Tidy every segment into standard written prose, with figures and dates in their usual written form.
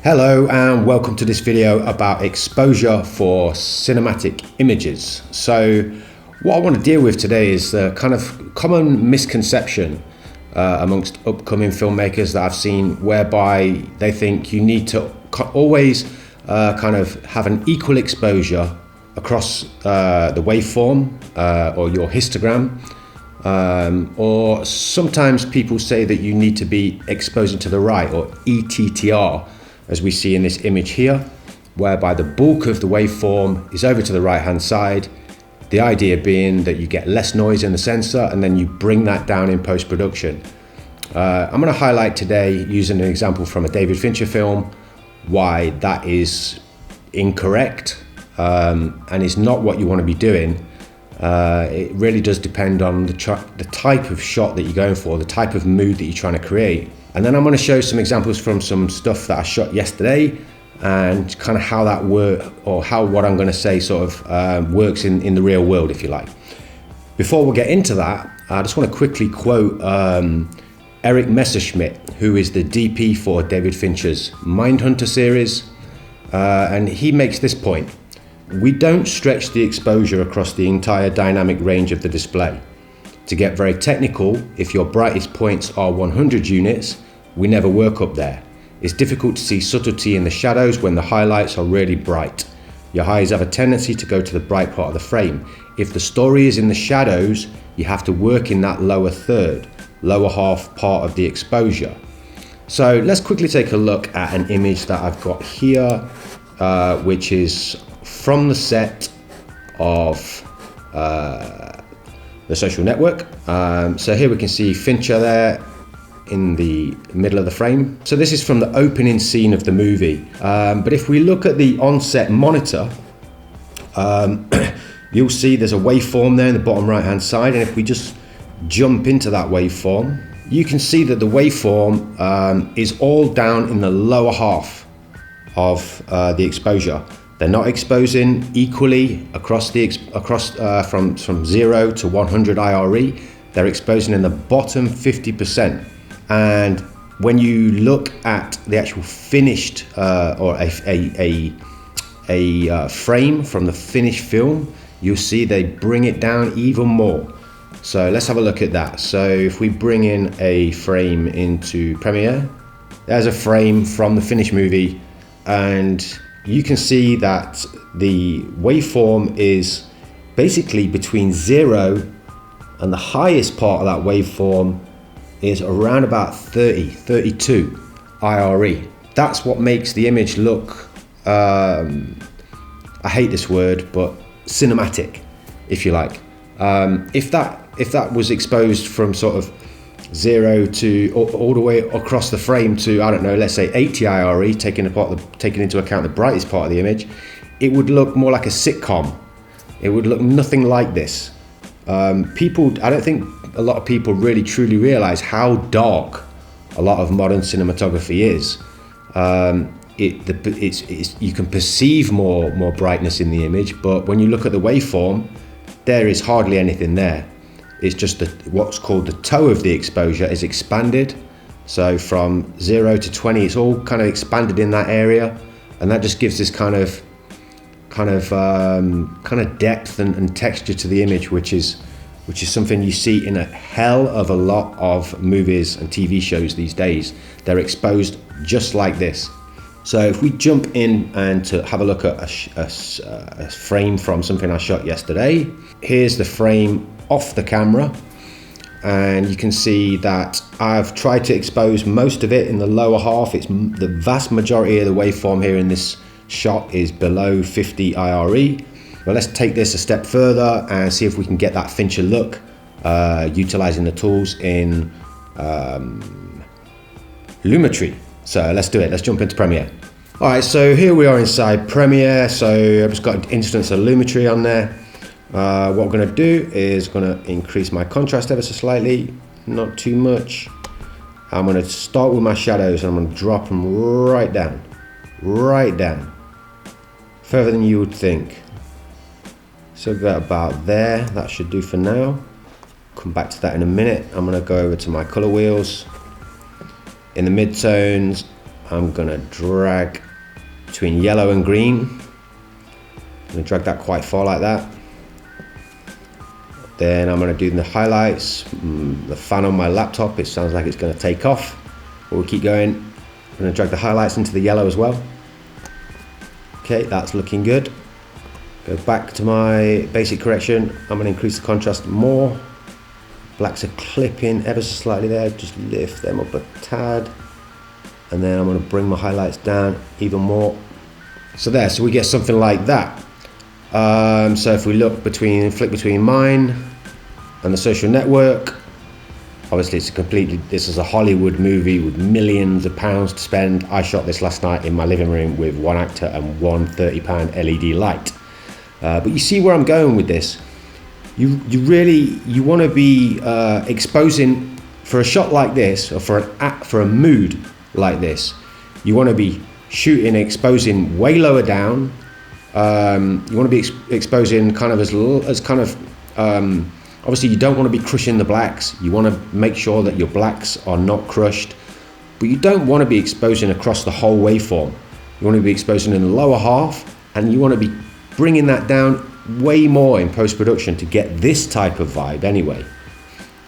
Hello and welcome to this video about exposure for cinematic images. So what I want to deal with today is the kind of common misconception amongst upcoming filmmakers that I've seen, whereby they think you need to always kind of have an equal exposure across the waveform or your histogram, or sometimes people say that you need to be exposing to the right, or ETTR, as we see in this image here, whereby the bulk of the waveform is over to the right hand side. The idea being that you get less noise in the sensor and then you bring that down in post-production. I'm going to highlight today, using an example from a David Fincher film, why that is incorrect and is not what you want to be doing. It really does depend on the type of shot that you're going for, the type of mood that you're trying to create. And then I'm going to show some examples from some stuff that I shot yesterday and kind of how that works, or how what I'm going to say sort of works in the real world, if you like. Before we get into that, I just want to quickly quote Eric Messerschmidt, who is the DP for David Fincher's Mindhunter series, and he makes this point: we don't stretch the exposure across the entire dynamic range of the display. To get very technical, if your brightest points are 100 units, we never work up there. It's difficult to see subtlety in the shadows when the highlights are really bright. Your eyes have a tendency to go to the bright part of the frame. If the story is in the shadows, you have to work in that lower third, lower half part of the exposure. So let's quickly take a look at an image that I've got here, which is from the set of The Social Network. So here we can see Fincher there in the middle of the frame. So this is from the opening scene of the movie. But if we look at the on-set monitor, you'll see there's a waveform there in the bottom right hand side. And if we just jump into that waveform, you can see that the waveform is all down in the lower half of the exposure. They're not exposing equally across from 0 to 100 IRE. They're exposing in the bottom 50%. And when you look at the actual finished or a frame from the finished film, you'll see they bring it down even more. So let's have a look at that. So if we bring in a frame into Premiere, there's a frame from the finished movie, and you can see that the waveform is basically between 0 and the highest part of that waveform is around about 32 IRE. That's what makes the image look, I hate this word, but cinematic, if you like. If that was exposed from sort of 0 to all the way across the frame to, I don't know, let's say 80 IRE, taking into account the brightest part of the image, it would look more like a sitcom. It would look nothing like this. I don't think a lot of people really truly realize how dark a lot of modern cinematography is. You can perceive more brightness in the image, but when you look at the waveform, there is hardly anything there. It's just what's called the toe of the exposure is expanded. So from 0 to 20, it's all kind of expanded in that area, and that just gives this kind of depth and texture to the image, which is something you see in a hell of a lot of movies and TV shows these days. They're exposed just like this. So if we jump in and to have a look at a frame from something I shot yesterday, here's the frame off the camera, and you can see that I've tried to expose most of it in the lower half. It's the vast majority of the waveform here in this shot is below 50 IRE. But let's take this a step further and see if we can get that Fincher look utilizing the tools in Lumetri. So let's do it. Let's jump into Premiere. All right, so here we are inside Premiere. So I've just got an instance of Lumetri on there. What I'm going to do is going to increase my contrast ever so slightly, not too much. I'm going to start with my shadows, and I'm going to drop them right down, further than you would think. So about there, that should do for now. Come back to that in a minute. I'm going to go over to my color wheels. In the midtones, I'm gonna drag between yellow and green. I'm gonna drag that quite far like that. Then I'm gonna do the highlights. The fan on my laptop, it sounds like it's gonna take off, but we'll keep going. I'm gonna drag the highlights into the yellow as well. Okay, that's looking good. Go back to my basic correction. I'm gonna increase the contrast more. Blacks are clipping ever so slightly there, just lift them up a tad. And then I'm gonna bring my highlights down even more. So there, so we get something like that. So if we flick between mine and the social network, obviously this is a Hollywood movie with millions of pounds to spend. I shot this last night in my living room with one actor and one £30 LED light. But you see where I'm going with this. You want to be exposing, for a shot like this, or for a mood like this, you want to be shooting, exposing way lower down. You want to be exposing kind of obviously you don't want to be crushing the blacks. You want to make sure that your blacks are not crushed, but you don't want to be exposing across the whole waveform. You want to be exposing in the lower half, and you want to be bringing that down way more in post-production to get this type of vibe anyway.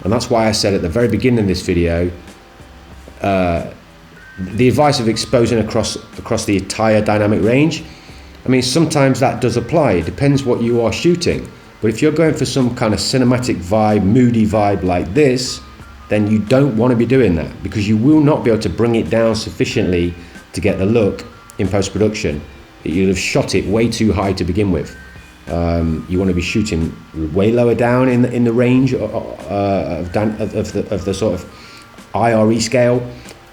And that's why I said at the very beginning of this video, the advice of exposing across the entire dynamic range. I mean, sometimes that does apply. It depends what you are shooting. But if you're going for some kind of cinematic vibe, moody vibe like this, then you don't want to be doing that, because you will not be able to bring it down sufficiently to get the look in post-production. You'll have shot it way too high to begin with. You want to be shooting way lower down in the range of the sort of IRE scale,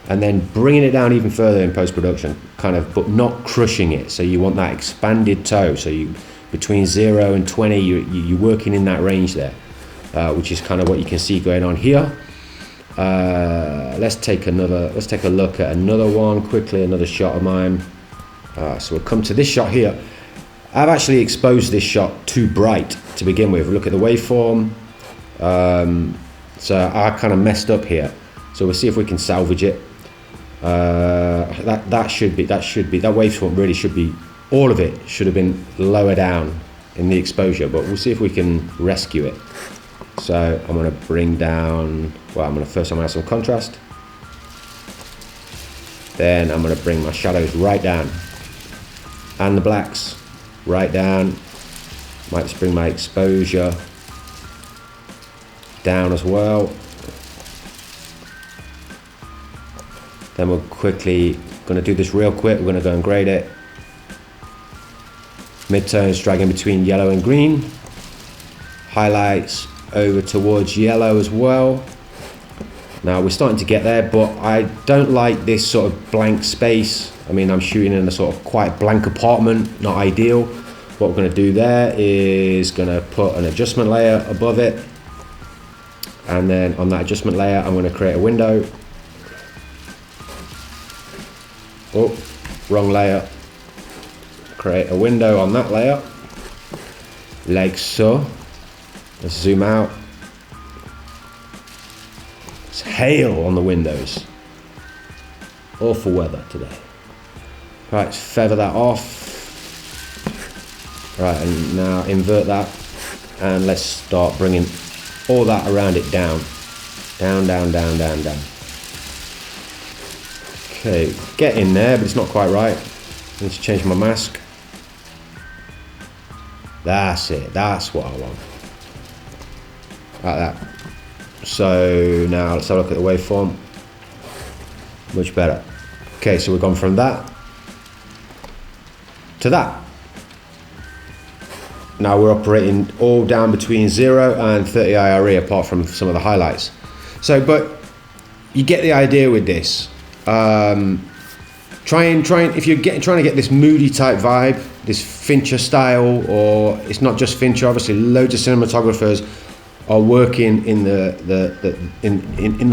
and then bringing it down even further in post-production, kind of, but not crushing it. So you want that expanded toe. So you, between 0 and 20, you're working in that range there, which is kind of what you can see going on here. Let's take a look at another one quickly, another shot of mine. So we'll come to this shot here. I've actually exposed this shot too bright to begin with. Look at the waveform. So I kind of messed up here. So we'll see if we can salvage it. That waveform really should be, all of it should have been lower down in the exposure, but we'll see if we can rescue it. So I'm going to bring down, first I'm going to add some contrast. Then I'm going to bring my shadows right down, and the blacks right down. Might just bring my exposure down as well. Then we're quickly going to do this real quick. We're going to go and grade it. Midtones dragging between yellow and green. Highlights over towards yellow as well. Now we're starting to get there, but I don't like this sort of blank space. I mean, I'm shooting in a sort of quite blank apartment, not ideal. What we're going to do there is going to put an adjustment layer above it. And then on that adjustment layer, I'm going to create a window. Oh, wrong layer. Create a window on that layer, like so. Let's zoom out. It's hail on the windows. Awful weather today. Right, let's feather that off. Right, and now invert that, and let's start bringing all that around it down. Down, down, down, down, down. Okay, get in there, but it's not quite right. I need to change my mask. That's it, that's what I want. Like that. So now let's have a look at the waveform. Much better. Okay, so we've gone from that to that. Now we're operating all down between 0 and 30 IRE, apart from some of the highlights. So, but you get the idea with this. If you're trying to get this moody type vibe, this Fincher style, or it's not just Fincher. Obviously, loads of cinematographers are working in the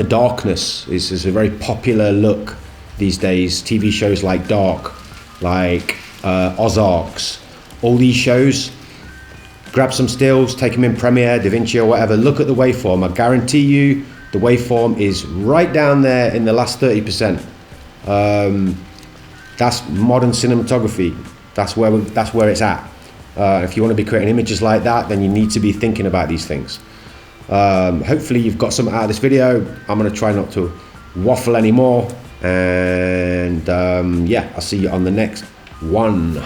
darkness. Is a very popular look these days. TV shows like Dark, like Ozarks, all these shows. Grab some stills, take them in Premiere, DaVinci, or whatever. Look at the waveform. I guarantee you, the waveform is right down there in the last 30%. That's modern cinematography. That's where it's at. If you want to be creating images like that, then you need to be thinking about these things. Hopefully you've got something out of this video. I'm going to try not to waffle anymore, and yeah, I'll see you on the next one.